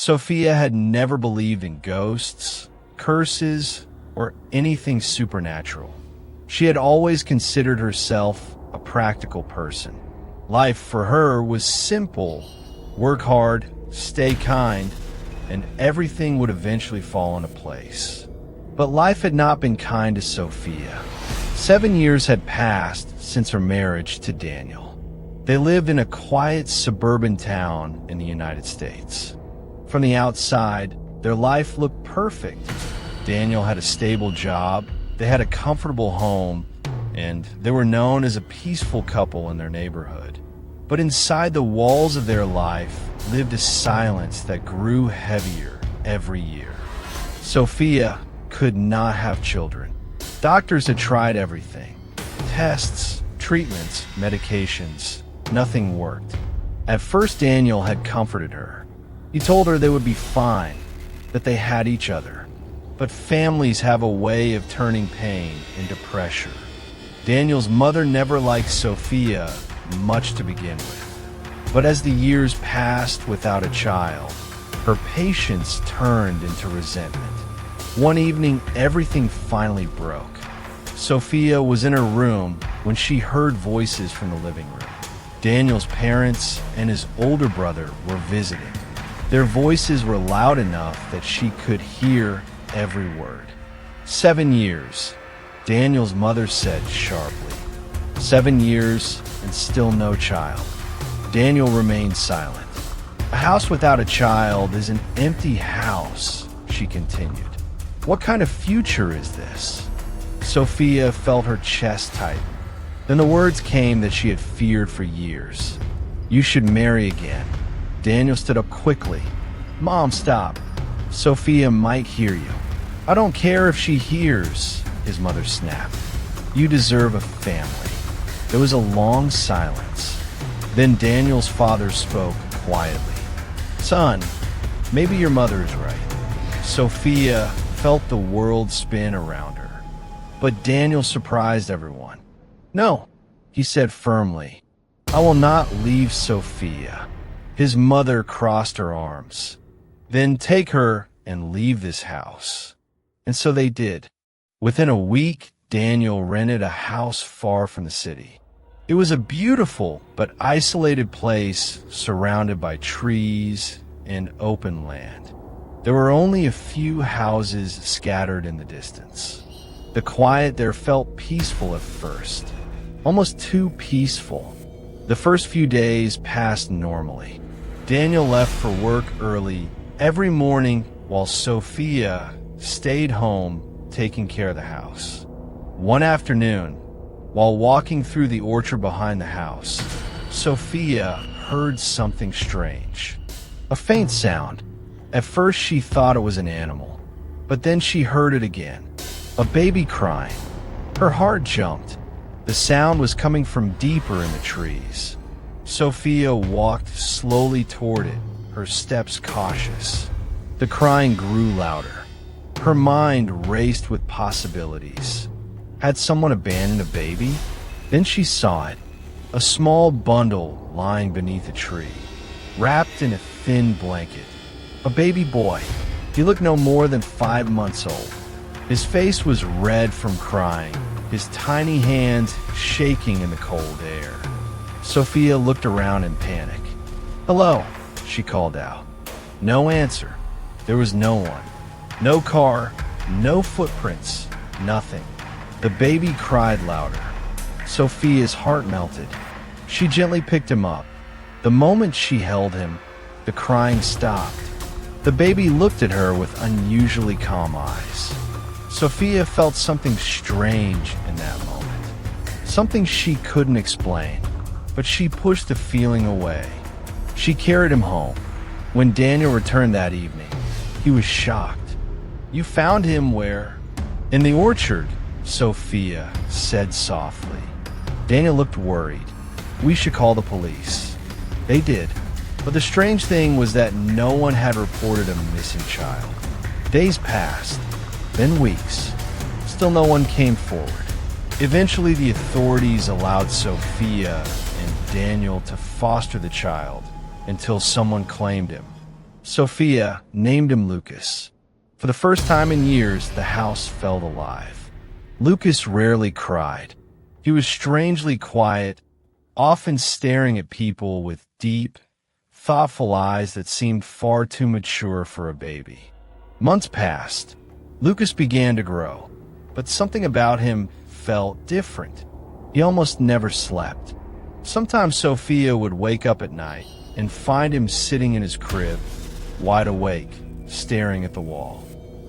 Sophia had never believed in ghosts, curses, or anything supernatural. She had always considered herself a practical person. Life for her was simple: work hard, stay kind, and everything would eventually fall into place. But life had not been kind to Sophia. 7 years had passed since her marriage to Daniel. They lived in a quiet suburban town in the United States. From the outside, their life looked perfect. Daniel had a stable job, they had a comfortable home, and they were known as a peaceful couple in their neighborhood. But inside the walls of their life lived a silence that grew heavier every year. Sophia could not have children. Doctors had tried everything. Tests, treatments, medications. Nothing worked. At first, Daniel had comforted her. He told her they would be fine, that they had each other. But families have a way of turning pain into pressure. Daniel's mother never liked Sophia much to begin with. But as the years passed without a child, her patience turned into resentment. One evening, everything finally broke. Sophia was in her room when she heard voices from the living room. Daniel's parents and his older brother were visiting. Their voices were loud enough that she could hear every word. 7 years, Daniel's mother said sharply. 7 years and still no child. Daniel remained silent. A house without a child is an empty house, she continued. What kind of future is this? Sophia felt her chest tighten. Then the words came that she had feared for years. You should marry again. Daniel stood up quickly. Mom, stop. Sophia might hear you. I don't care if she hears, his mother snapped. You deserve a family. There was a long silence. Then Daniel's father spoke quietly. Son, maybe your mother is right. Sophia felt the world spin around her. But Daniel surprised everyone. No, he said firmly. I will not leave Sophia. His mother crossed her arms. Then take her and leave this house. And so they did. Within a week, Daniel rented a house far from the city. It was a beautiful but isolated place surrounded by trees and open land. There were only a few houses scattered in the distance. The quiet there felt peaceful at first, almost too peaceful. The first few days passed normally. Daniel left for work early every morning while Sophia stayed home taking care of the house. One afternoon, while walking through the orchard behind the house, Sophia heard something strange. A faint sound. At first she thought it was an animal, but then she heard it again. A baby crying. Her heart jumped. The sound was coming from deeper in the trees. Sophia walked slowly toward it, her steps cautious. The crying grew louder. Her mind raced with possibilities. Had someone abandoned a baby? Then she saw it, a small bundle lying beneath a tree, wrapped in a thin blanket. A baby boy. He looked no more than 5 months old. His face was red from crying, his tiny hands shaking in the cold air. Sophia looked around in panic. Hello, she called out. No answer. There was no one. No car, no footprints, nothing. The baby cried louder. Sophia's heart melted. She gently picked him up. The moment she held him, the crying stopped. The baby looked at her with unusually calm eyes. Sophia felt something strange in that moment. Something she couldn't explain, but she pushed the feeling away. She carried him home. When Daniel returned that evening, he was shocked. You found him where? In the orchard, Sophia said softly. Daniel looked worried. We should call the police. They did. But the strange thing was that no one had reported a missing child. Days passed, then weeks. Still no one came forward. Eventually the authorities allowed Sophia and Daniel to foster the child until someone claimed him. Sophia named him Lucas. For the first time in years, the house felt alive. Lucas rarely cried. He was strangely quiet, often staring at people with deep, thoughtful eyes that seemed far too mature for a baby. Months passed. Lucas began to grow, but something about him felt different. He almost never slept. Sometimes Sophia would wake up at night and find him sitting in his crib, wide awake, staring at the wall.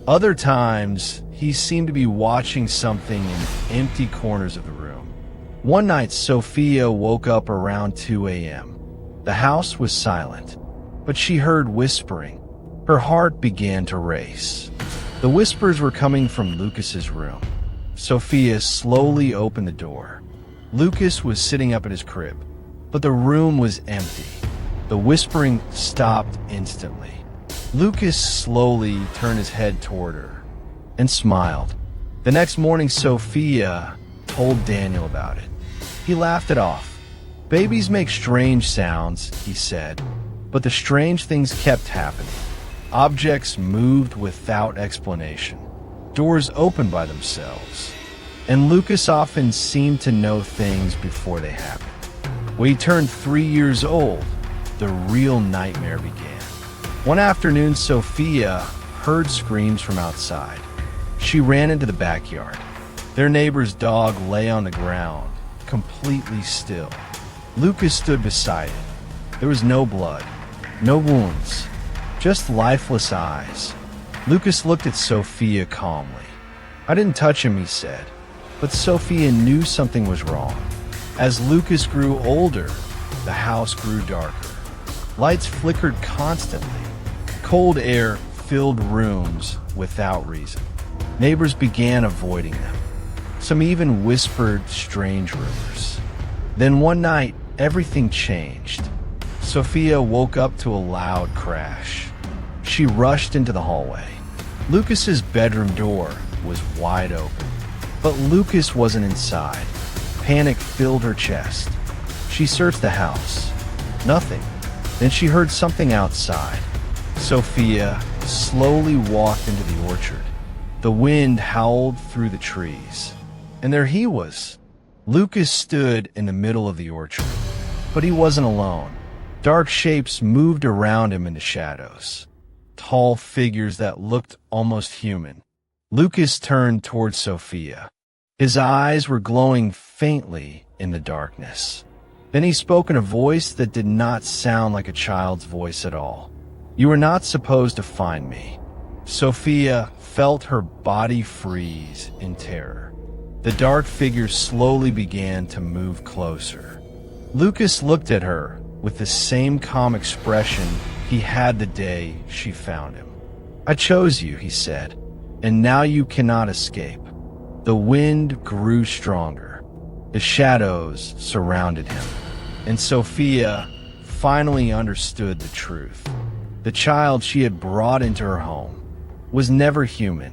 Other times, he seemed to be watching something in empty corners of the room. One night, Sophia woke up around 2 a.m. The house was silent, but she heard whispering. Her heart began to race. The whispers were coming from Lucas's room. Sophia slowly opened the door. Lucas was sitting up in his crib, but the room was empty. The whispering stopped instantly. Lucas slowly turned his head toward her and smiled. The next morning, Sophia told Daniel about it. He laughed it off. "Babies make strange sounds," he said, but the strange things kept happening. Objects moved without explanation. Doors opened by themselves. And Lucas often seemed to know things before they happened. When he turned 3 years old, the real nightmare began. One afternoon, Sophia heard screams from outside. She ran into the backyard. Their neighbor's dog lay on the ground, completely still. Lucas stood beside it. There was no blood, no wounds, just lifeless eyes. Lucas looked at Sophia calmly. "I didn't touch him," he said. But Sophia knew something was wrong. As Lucas grew older, the house grew darker. Lights flickered constantly. Cold air filled rooms without reason. Neighbors began avoiding them. Some even whispered strange rumors. Then one night, everything changed. Sophia woke up to a loud crash. She rushed into the hallway. Lucas's bedroom door was wide open. But Lucas wasn't inside. Panic filled her chest. She searched the house. Nothing. Then she heard something outside. Sophia slowly walked into the orchard. The wind howled through the trees. And there he was. Lucas stood in the middle of the orchard. But he wasn't alone. Dark shapes moved around him in the shadows. Tall figures that looked almost human. Lucas turned toward Sophia. His eyes were glowing faintly in the darkness. Then he spoke in a voice that did not sound like a child's voice at all. "You are not supposed to find me." Sophia felt her body freeze in terror. The dark figure slowly began to move closer. Lucas looked at her with the same calm expression he had the day she found him. "I chose you," he said. "And now you cannot escape." The wind grew stronger. The shadows surrounded him. And Sophia finally understood the truth. The child she had brought into her home was never human.